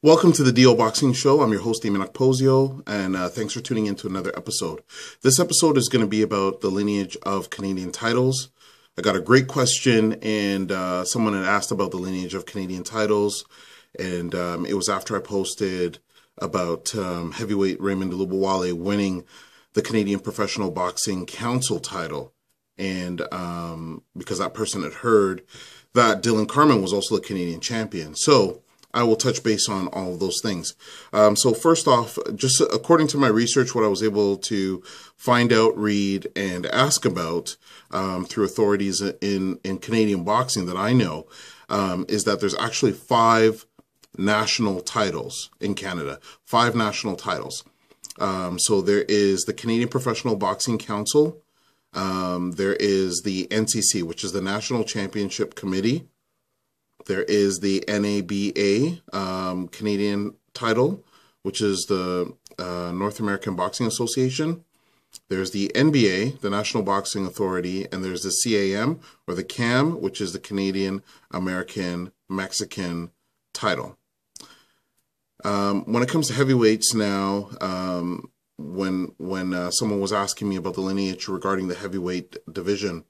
Welcome to the DO Boxing Show. I'm your host, Dameon Okposio, and thanks for tuning in to another episode. This episode is going to be about the lineage of Canadian titles. I got a great question, and someone had asked about the lineage of Canadian titles, and it was after I posted about heavyweight Raymond Lubawale winning the Canadian Professional Boxing Council title, and because that person had heard that Dylan Carmen was also the Canadian champion. So I will touch base on all of those things. So first off, just according to my research, what I was able to find out, read, and ask about through authorities in Canadian boxing that I know, is that there's actually 5 national titles in Canada. 5 national titles. So there is the Canadian Professional Boxing Council. There is the NCC, which is the National Championship Committee. There is the NABA Canadian title, which is the North American Boxing Association. There's the NBA, the National Boxing Authority, and there's the CAM, or the CAM, which is the Canadian American Mexican title. When it comes to heavyweights now, when someone was asking me about the lineage regarding the heavyweight division,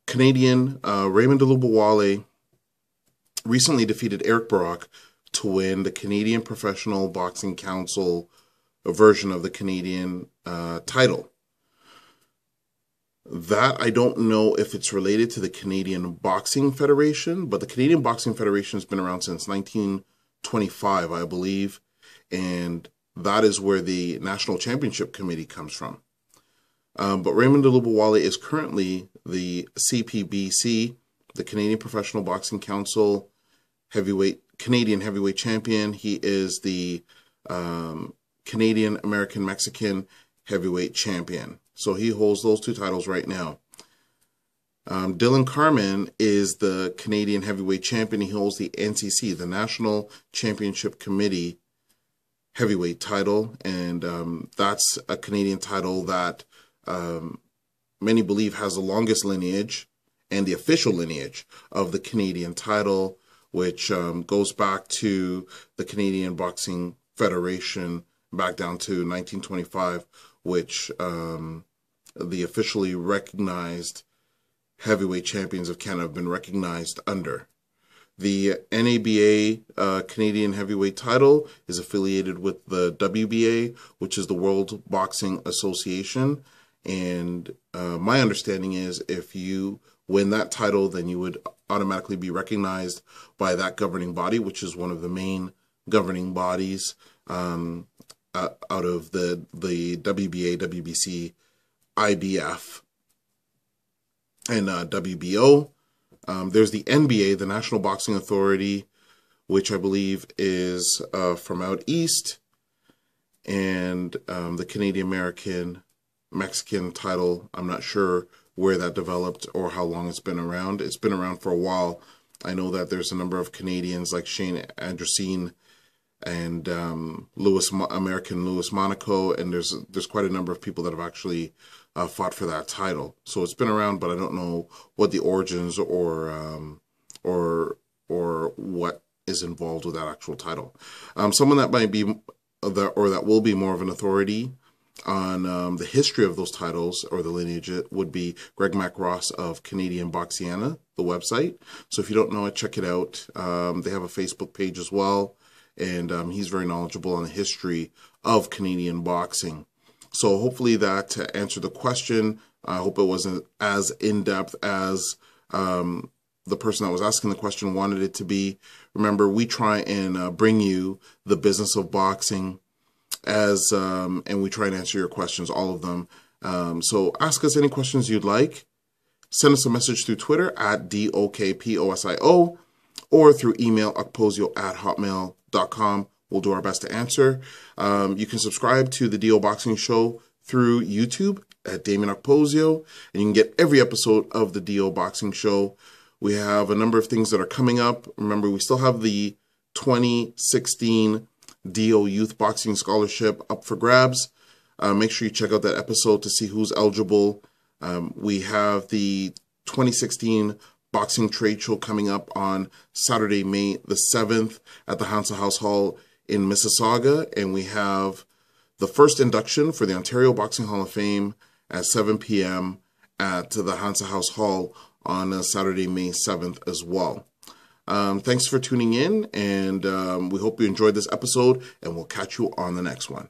Canadian Raymond Lubawale recently defeated Eric Barak to win the Canadian Professional Boxing Council version of the Canadian title. That I don't know if it's related to the Canadian Boxing Federation, but the Canadian Boxing Federation has been around since 1925, I believe, and that is where the National Championship Committee comes from. But Raymond Lubawale is currently the CPBC, the Canadian Professional Boxing Council Canadian heavyweight champion. He is the Canadian American Mexican heavyweight champion. So he holds those 2 titles right now. Dylan Carmen is the Canadian heavyweight champion. He holds the NCC, the National Championship Committee heavyweight title, and that's a Canadian title that many believe has the longest lineage and the official lineage of the Canadian title, which goes back to the Canadian Boxing Federation back down to 1925, which the officially recognized heavyweight champions of Canada have been recognized under. The NABA Canadian heavyweight title is affiliated with the WBA, which is the World Boxing Association. And my understanding is if you win that title, then you would automatically be recognized by that governing body, which is one of the main governing bodies out of the WBA, WBC, IBF, and WBO. There's the NBA, the National Boxing Authority, which I believe is from out east, and the Canadian American Mexican title. I'm not sure where that developed or how long it's been around. It's been around for a while. I know that there's a number of Canadians like Shane Anderson and American Louis Monaco, and there's quite a number of people that have actually fought for that title. So it's been around, but I don't know what the origins or what is involved with that actual title. Someone that might be that will be more of an authority on the history of those titles or the lineage would be Greg MacRoss of Canadian Boxiana, the website. So if you don't know it, check it out. They have a Facebook page as well, and he's very knowledgeable on the history of Canadian boxing. So hopefully that answered the question. I hope it wasn't as in-depth as the person that was asking the question wanted it to be. Remember, we try and bring you the business of boxing and we try and answer your questions, all of them. So ask us any questions you'd like. Send us a message through Twitter at DOKPOSIO or through email okposio@hotmail.com. We'll do our best to answer. You can subscribe to the DO Boxing Show through YouTube at Dameon Okposio, and you can get every episode of the DO Boxing Show. We have a number of things that are coming up. Remember, we still have the 2016 DO Youth Boxing Scholarship up for grabs. Make sure you check out that episode to see who's eligible. We have the 2016 boxing trade show coming up on Saturday, May the 7th at the Hansa House Hall in Mississauga. And we have the first induction for the Ontario Boxing Hall of Fame at 7 p.m. at the Hansa House Hall on Saturday, May 7th as well. Thanks for tuning in, and we hope you enjoyed this episode, and we'll catch you on the next one.